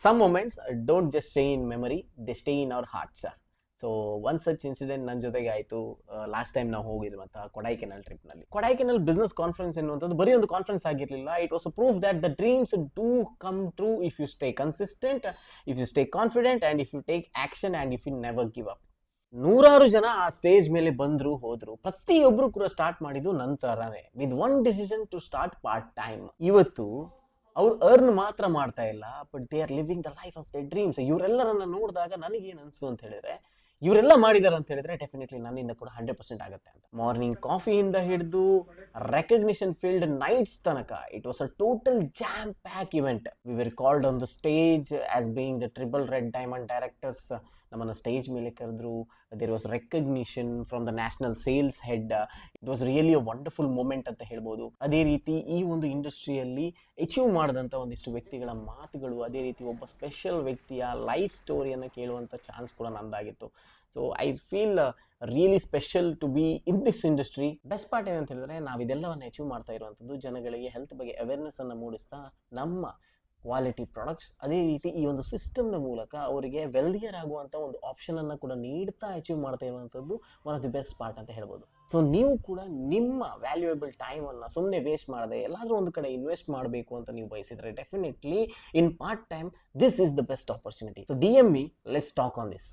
Some moments don't just stay in memory, they stay in our hearts. So one such incident ನನ್ನ ಜೊತೆಗೆ ಆಯಿತು. Last time ನಾವು ಹೋಗಿರುವಂತಹ ಕೊಡೈಕೆನಲ್ ಟ್ರಿಪ್ನಲ್ಲಿ. ಕೊಡೈಕೆನಲ್ ಬಿಸ್ನೆಸ್ ಕಾನ್ಫರೆನ್ಸ್ ಎನ್ನುವಂಥದ್ದು ಬರೀ ಒಂದು ಕಾನ್ಫರೆನ್ಸ್ ಆಗಿರಲಿಲ್ಲ. It was a proof that the dreams do come true if you stay consistent, if you stay confident and if you take action and if you never give up. ನೂರಾರು ಜನ ಆ stage ಮೇಲೆ ಬಂದ್ರು ಹೋದ್ರು. ಪ್ರತಿಯೊಬ್ರು ಕೂಡ start ಮಾಡಿದ್ದು ನಂತರನೇ with one decision to start part time. ಇವತ್ತು ಅವ್ರು ಅರ್ನ್ ಮಾತ್ರ ಮಾಡ್ತಾ ಇಲ್ಲ, but they are living the life of the dreams. ಇವರೆಲ್ಲರನ್ನ ನೋಡಿದಾಗ ನನಗೇನು ಅನಿಸ್ತು ಅಂತ ಹೇಳಿದ್ರೆ, ಇವರೆಲ್ಲ ಮಾಡಿದಾರೆ ಅಂತ ಹೇಳಿದ್ರೆ ಡೆಫಿನೆಟ್ಲಿ ನನ್ನಿಂದ ಕೂಡ 100% ಆಗುತ್ತೆ ಅಂತ. ಮಾರ್ನಿಂಗ್ ಕಾಫಿಯಿಂದ ಹಿಡಿದು ರೆಕಗ್ನಿಷನ್ ಫೀಲ್ಡ್ ನೈಟ್ಸ್ ತನಕ it was a total jam pack event. We were called on the stage as being the triple red diamond directors. ನಮ್ಮನ್ನು ಸ್ಟೇಜ್ ಮೇಲೆ ಕರೆದ್ರು. There was recognition from the national sales head. It was really a wonderful moment ಅಂತ ಹೇಳ್ಬೋದು. ಅದೇ ರೀತಿ ಈ ಒಂದು ಇಂಡಸ್ಟ್ರಿಯಲ್ಲಿ ಅಚೀವ್ ಮಾಡಿದಂಥ ಒಂದಿಷ್ಟು ವ್ಯಕ್ತಿಗಳ ಮಾತುಗಳು, ಅದೇ ರೀತಿ ಒಬ್ಬ ಸ್ಪೆಷಲ್ ವ್ಯಕ್ತಿಯ ಲೈಫ್ ಸ್ಟೋರಿಯನ್ನು ಕೇಳುವಂಥ ಚಾನ್ಸ್ ಕೂಡ ನಂದಾಗಿತ್ತು. So I feel really special to be in this industry. Best part ಏನಂತ ಹೇಳಿದ್ರೆ, ನಾವು ಇದೆಲ್ಲವನ್ನು ಅಚೀವ್ ಮಾಡ್ತಾ ಇರುವಂಥದ್ದು ಜನಗಳಿಗೆ ಹೆಲ್ತ್ ಬಗ್ಗೆ ಅವೇರ್ನೆಸ್ಸನ್ನು ಮೂಡಿಸ್ತಾ ನಮ್ಮ ಕ್ವಾಲಿಟಿ ಪ್ರಾಡಕ್ಟ್ಸ್, ಅದೇ ರೀತಿ ಈ ಒಂದು ಸಿಸ್ಟಮ್ನ ಮೂಲಕ ಅವರಿಗೆ ವೆಲ್ದಿಯರ್ ಆಗುವಂಥ ಒಂದು ಆಪ್ಷನನ್ನು ಕೂಡ ನೀಡ್ತಾ ಅಚೀವ್ ಮಾಡ್ತಾ ಇರುವಂಥದ್ದು one of the best part ಅಂತ ಹೇಳ್ಬೋದು. ಸೊ ನೀವು ಕೂಡ ನಿಮ್ಮ ವ್ಯಾಲ್ಯೂಯಬಲ್ ಟೈಮನ್ನು ಸುಮ್ಮನೆ ವೇಸ್ಟ್ ಮಾಡದೆ ಎಲ್ಲಾದರೂ ಒಂದು ಕಡೆ ಇನ್ವೆಸ್ಟ್ ಮಾಡಬೇಕು ಅಂತ ನೀವು ಬಯಸಿದರೆ definitely in part time this is the best opportunity. So DM me, let's talk on this.